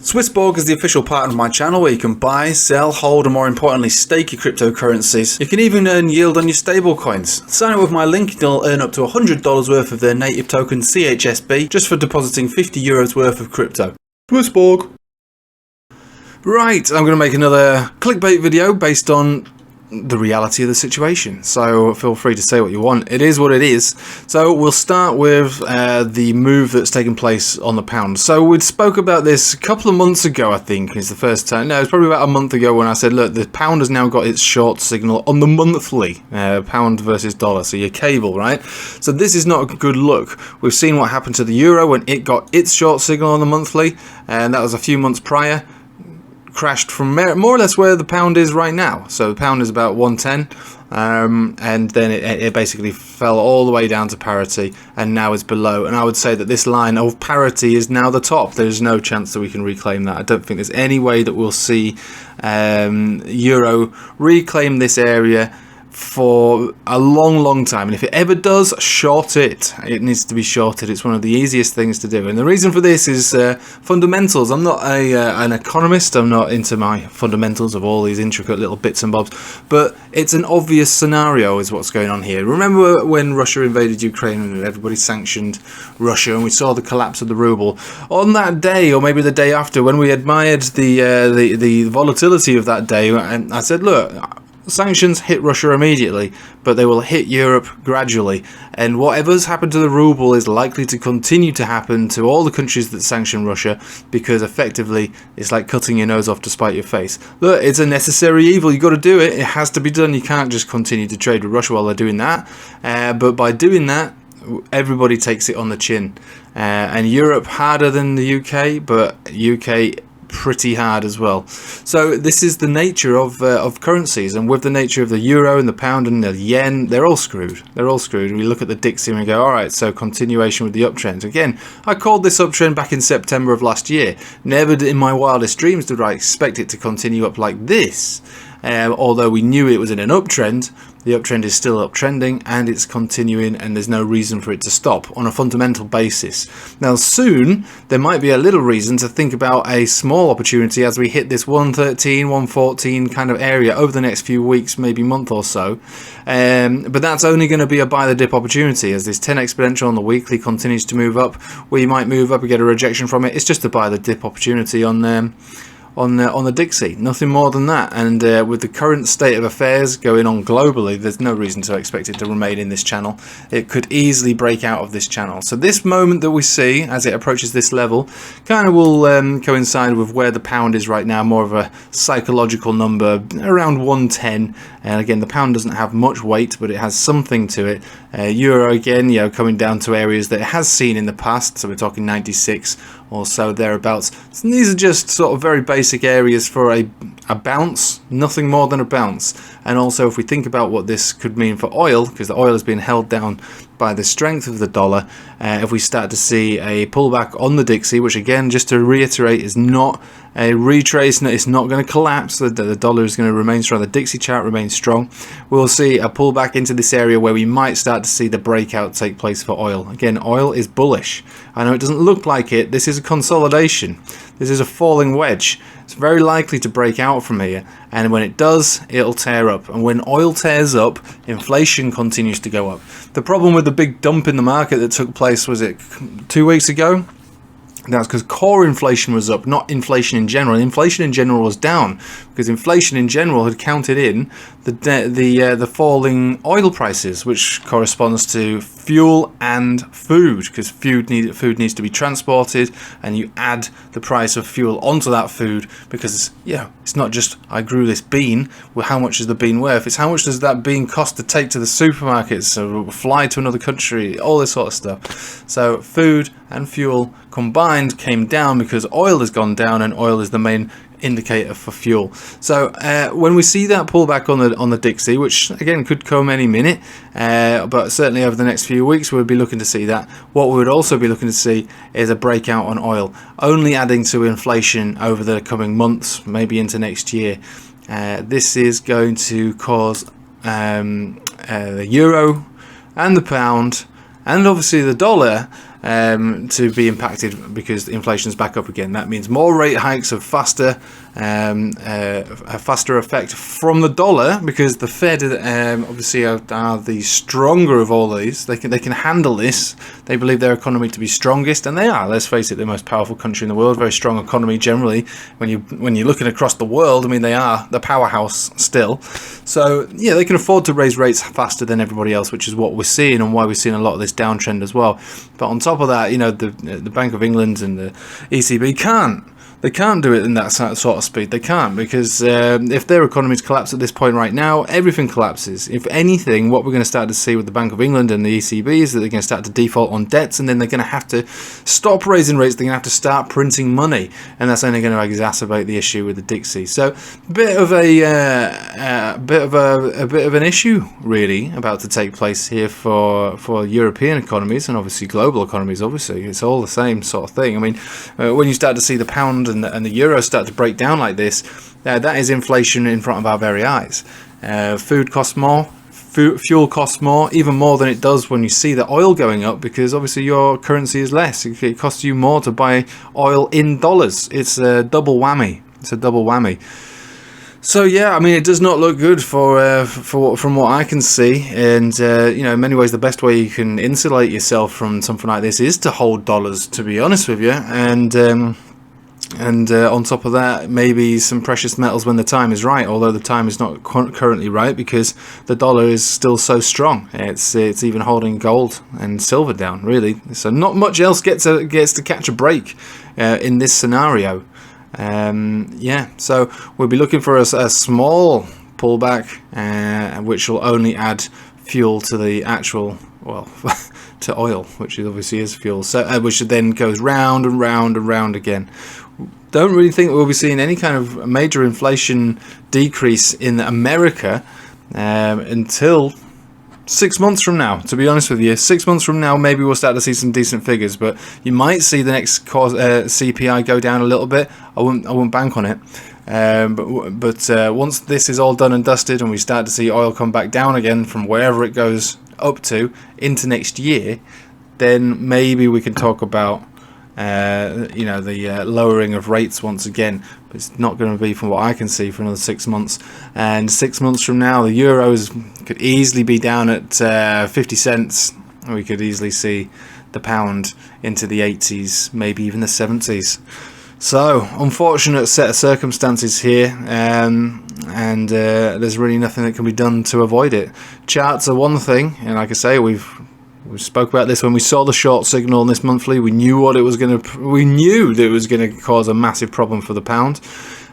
SwissBorg is the official partner of my channel where you can buy, sell, hold and more importantly stake your cryptocurrencies. You can even earn yield on your stablecoins. Sign up with my link and you'll earn up to $100 worth of their native token CHSB just for depositing €50 worth of crypto. SwissBorg. Right, I'm going to make another clickbait video based on the reality of the situation, so feel free to say what you want. It is what it is. So we'll start with the move that's taken place on the pound. So we spoke about this a couple of months ago, I think is the first time. No, it's probably about a month ago when I said, look, the pound has now got its short signal on the monthly, pound versus dollar, so your cable, right? So this is not a good look. We've seen what happened to the euro when it got its short signal on the monthly, and that was a few months prior. Crashed from more or less where the pound is right now. So the pound is about 110, and then it basically fell all the way down to parity, and now it's below. And I would say that this line of parity is now the top. There's no chance that we can reclaim that. I don't think there's any way that we'll see euro reclaim this area for a long time, and if it ever does, short it. It needs to be shorted. It's one of the easiest things to do, and the reason for this is fundamentals. I'm not an economist. I'm not into my fundamentals of all these intricate little bits and bobs, but it's an obvious scenario is what's going on here. Remember when Russia invaded Ukraine and everybody sanctioned Russia, and we saw the collapse of the ruble on that day, or maybe the day after, when we admired the volatility of that day, and I said, look, sanctions hit Russia immediately, but they will hit Europe gradually, and whatever's happened to the ruble is likely to continue to happen to all the countries that sanction Russia, because effectively it's like cutting your nose off to spite your face. Look, it's a necessary evil. You've got to do it. It has to be done. You can't just continue to trade with Russia while they're doing that, but by doing that, everybody takes it on the chin, and Europe harder than the UK, but UK pretty hard as well. So this is the nature of currencies, and with the nature of the euro and the pound and the yen, they're all screwed. They're all screwed. We look at the Dixie and we go, all right, so continuation with the uptrend. Again, I called this uptrend back in September of last year. Never in my wildest dreams did I expect it to continue up like this. Although we knew it was in an uptrend, the uptrend is still uptrending and it's continuing, and there's no reason for it to stop on a fundamental basis. Now soon there might be a little reason to think about a small opportunity as we hit this 113, 114 kind of area over the next few weeks, maybe month or so, but that's only going to be a buy the dip opportunity. As this 10 exponential on the weekly continues to move up, we might move up and get a rejection from it. It's just a buy the dip opportunity on the Dixie, nothing more than that. And with the current state of affairs going on globally, there's no reason to expect it to remain in this channel. It could easily break out of this channel. So this moment that we see as it approaches this level kind of will coincide with where the pound is right now, more of a psychological number around 110. And again, the pound doesn't have much weight, but it has something to it. Euro again, coming down to areas that it has seen in the past, so we're talking 96 or so thereabouts. So these are just sort of very basic areas for a bounce, nothing more than a bounce. And also, if we think about what this could mean for oil, because the oil has been held down by the strength of the dollar, if we start to see a pullback on the Dixie, which again, just to reiterate, is not a retrace, it's not going to collapse, the dollar is going to remain strong, the Dixie chart remains strong, we'll see a pullback into this area where we might start to see the breakout take place for oil. Again, oil is bullish. I know it doesn't look like it, this is a consolidation, this is a falling wedge. It's very likely to break out from here, and when it does, it'll tear up. And when oil tears up, inflation continues to go up. The problem with the big dump in the market that took place, was it 2 weeks ago? That's because core inflation was up, not inflation in general. Inflation in general was down because inflation in general had counted in the falling oil prices, which corresponds to fuel and food, because food needs to be transported, and you add the price of fuel onto that food, because it's not just I grew this bean. Well, how much is the bean worth? It's how much does that bean cost to take to the supermarkets, or fly to another country, all this sort of stuff. So food and fuel combined came down because oil has gone down, and oil is the main indicator for fuel. So when we see that pullback on the Dixie, which again could come any minute, but certainly over the next few weeks we'll be looking to see that. What we would also be looking to see is a breakout on oil, only adding to inflation over the coming months, maybe into next year. This is going to cause the euro and the pound and obviously the dollar to be impacted because inflation's back up again. That means more rate hikes of faster, a faster effect from the dollar, because the Fed obviously are the stronger of all these. They can handle this. They believe their economy to be strongest, and they are. Let's face it, the most powerful country in the world, very strong economy generally. When you're looking across the world, I mean, they are the powerhouse still. So yeah, they can afford to raise rates faster than everybody else, which is what we're seeing and why we're seeing a lot of this downtrend as well. But on top of that, you know, the Bank of England and the ECB can't do it in that sort of speed. They can't, because if their economies collapse at this point right now, everything collapses. If anything, what we're going to start to see with the Bank of England and the ECB is that they're going to start to default on debts, and then they're going to have to stop raising rates. They're going to have to start printing money, and that's only going to exacerbate the issue with the Dixie. So, a bit of an issue really about to take place here for European economies and obviously global economies. Obviously, it's all the same sort of thing. I mean, when you start to see the pound and the euro start to break down like this, that is inflation in front of our very eyes. Food costs more, fuel costs more, even more than it does when you see the oil going up, because obviously your currency is less. It costs you more to buy oil in dollars. It's a double whammy. So yeah, I mean, it does not look good from what I can see, and you know, in many ways, the best way you can insulate yourself from something like this is to hold dollars, to be honest with you, and on top of that, maybe some precious metals when the time is right, although the time is not currently right because the dollar is still so strong. It's even holding gold and silver down, really. So not much else gets to catch a break in this scenario. Yeah, so we'll be looking for a small pullback, which will only add fuel to the actual, well, to oil, which obviously is fuel, so which then goes round and round and round again. Don't really think we'll be seeing any kind of major inflation decrease in America until 6 months from now, to be honest with you. 6 months from now, maybe we'll start to see some decent figures, but you might see the next CPI go down a little bit. I wouldn't bank on it. But once this is all done and dusted and we start to see oil come back down again from wherever it goes up to into next year, then maybe we can talk about you know, the lowering of rates once again. But it's not going to be, from what I can see, for another 6 months. And 6 months from now, the euros could easily be down at 50 cents. We could easily see the pound into the 80s, maybe even the 70s. So, unfortunate set of circumstances here, and there's really nothing that can be done to avoid it. Charts are one thing, and like I say, we spoke about this when we saw the short signal on this monthly. We knew that it was going to cause a massive problem for the pound,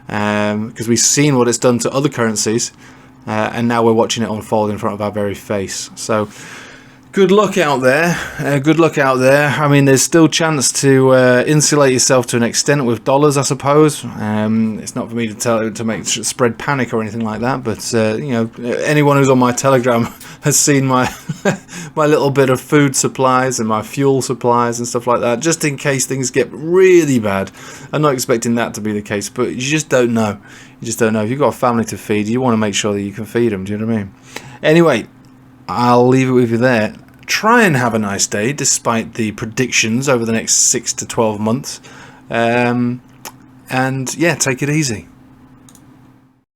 because we've seen what it's done to other currencies, and now we're watching it unfold in front of our very face. So good luck out there. I mean, there's still chance to insulate yourself to an extent with dollars, I suppose. It's not for me to spread panic or anything like that, but you know, anyone who's on my Telegram has seen my my little bit of food supplies and my fuel supplies and stuff like that, just in case things get really bad. I'm not expecting that to be the case, but you just don't know. If you've got a family to feed, you want to make sure that you can feed them. Do you know what I mean? Anyway, I'll leave it with you there. Try and have a nice day despite the predictions over the next 6 to 12 months. And yeah, take it easy.